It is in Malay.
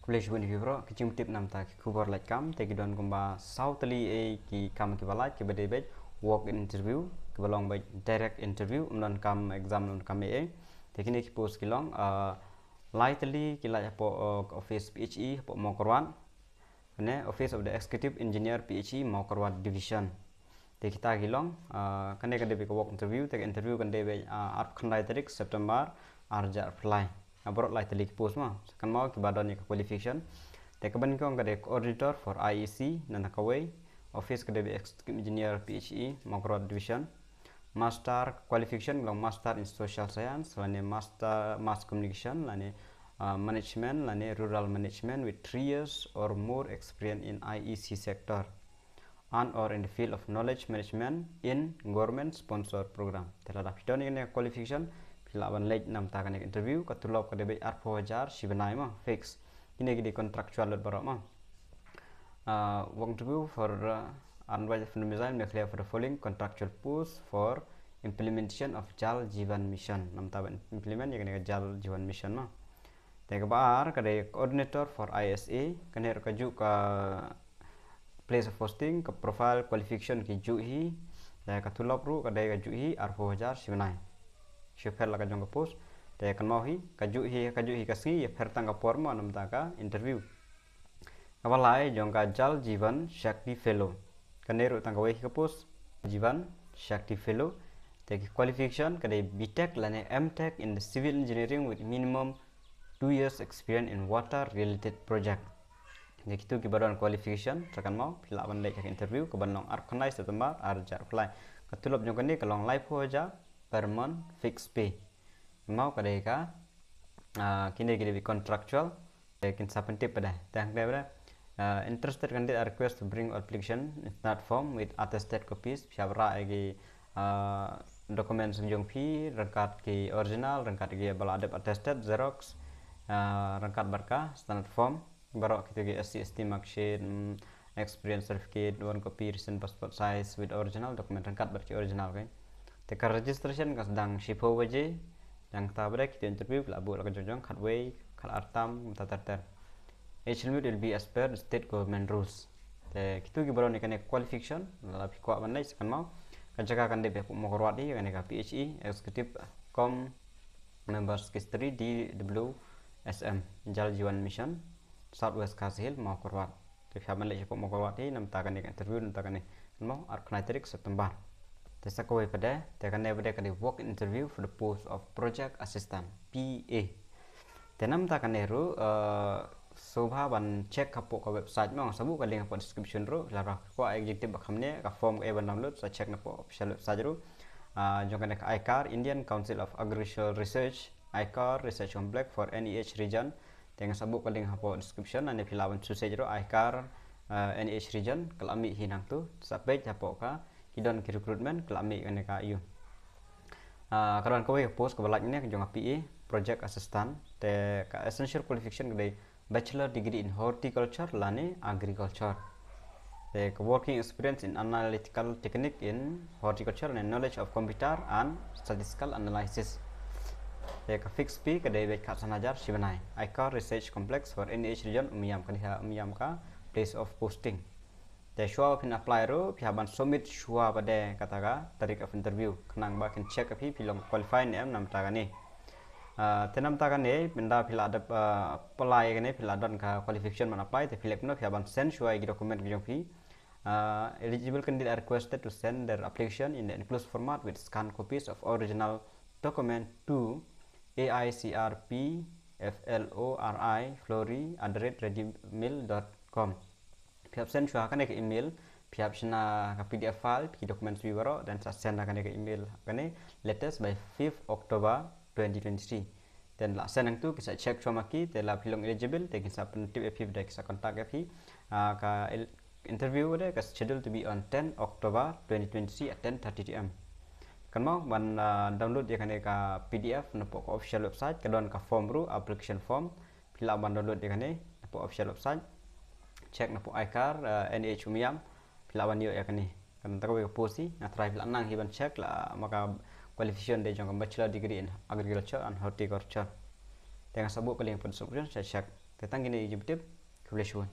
Boleh cuba ni bro, kecil tip nam ta kubur like kam, tegi don kumba sautali ki kam ki balai ki bade walk interview, ki balong baik direct interview, non kam exam non kam tegi ni ki post ki long, lightly ki like po office PHE po mo korwan, ne office of the executive engineer PHE mo korwan division. Tegi kita ki long, kan dia be walk interview, tegi interview kan dia be art khandai tarik September arja apply. Abrot like the post ma kan mau ki badon ka qualification te ka ban ko ngade coordinator for IEC nana kawai office ka de executive engineer PHE Mogrod division master qualification long master in social science lane master mass communication lane management lane rural management with 3 years or more experience in IEC sector and or in the field of knowledge management in government sponsored program terhadap hidon ini qualification Pilawan late nam ta kan interview katulop ka debate ar 4000 sibanai ma fix ini di contractual lot barok ma wong interview for unwise fundamental make clear for the following contractual post for implementation of Jal Jivan mission nam ta implement ya kan Jal Jivan mission ma te ka bar ka de coordinator for ISA kan her ka ju ka place of posting ka profile qualification ki ju hi da ka tulop ru ka de ka ju hi ar 4000 sibanai Shepher la ka jong post te kan mau hi kaju hi kasi ya pher tang ka pormo nam ta ka interview awalai jong ka Jal Jivan Shakti fellow kaneru tang ka wei ka post Jivan Shakti fellow te qualification ka de BTech lane MTech in the civil engineering with minimum 2 years experience in water related project ne kitu ki baron qualification takan mau pila ban lek ka interview ka banong ar khanai September ar jar apply ka tulop jong ka ni ka long live ho ja per month fixed pay mau ka deka kini kini contractual kin sapen tip pada tang debra interested candidate are request to bring application in that form with attested copies syabra agi document senjong fee rangkat ki original rangkat ki bala adep attested xerox rangkat berkah standard form barok kita ki SCST marksheet experience certificate one copy recent passport size with original document rangkat berki original kan Teka registration ka sedang shipo waje yang tabrak kita interview labu la jong khatway khal artam tatar age limit will be as per the state government rules te kitu ki baron kan qualification la ko banai sekan mau kan jaga kan de mo korwat di kan ka PHE executive com members history DWSM Jal Jivan mission Southwest Kasil mo korwat te faman le mo korwat di nam ta kan interview nam ta kan mau arknaiterik September Tesa kowe pada tekan pada kali work interview for the post of project assistant PA. Tenam ta kan eru sobha ban check kapo ka website ma sabu ka link po description ro lara ko executive bakhamne ka form e ban download sa check na po official website ro jong kan ICAR Indian Council of Agricultural Research ICAR Research Complex for NEH region tengah sabu ka link po description ane filawan susah ro ICAR NEH region kalami hinang tu sampai japo ka Kidon ki recruitment kelami kan ka you karon ko post ko balak ni jong PA project assistant te ka essential qualification de bachelor degree in horticulture lane agriculture te working experience in analytical technique in horticulture and knowledge of computer and statistical analysis te ka fixed fee ka de ka sanajar sibanai ICAR research complex for NH region umiyam ka place of posting Te shua pin apply ro pihaban submit shua pada kataga tarik of interview kenang ba can check api pilong qualify ni nam ta ni tenam ta ni benda pila ada apply ni pila don ka qualification man apply te filek no pihaban send shua gi document gi pi eligible candidate are requested to send their application in the enclosed format with scanned copies of original document to AICRP flori@readymail.com Pihak send shua kan ke email pihak sena ka PDF file pi dokumen suwiro dan send kan ke email kan latest by 5th October 2023 dan la send tu bisa check shua maki te la pilong eligible te kisa penitip FP dak kisa kontak FP ka interview de ka schedule to be on 10 October 2023 at 10:30 am kan mau ban download dia kan ka PDF na po official website ka don ka form ru application form pila ban download dia kan po official website check na po ICAR NH umiyam pilawan yo ya kani kan takoy ko posi na try pila nang hiban check la maka qualification de jong bachelor degree in agriculture and horticulture tengah sabuk kali yang pun subscription check Tetang gini YouTube tip, kebelah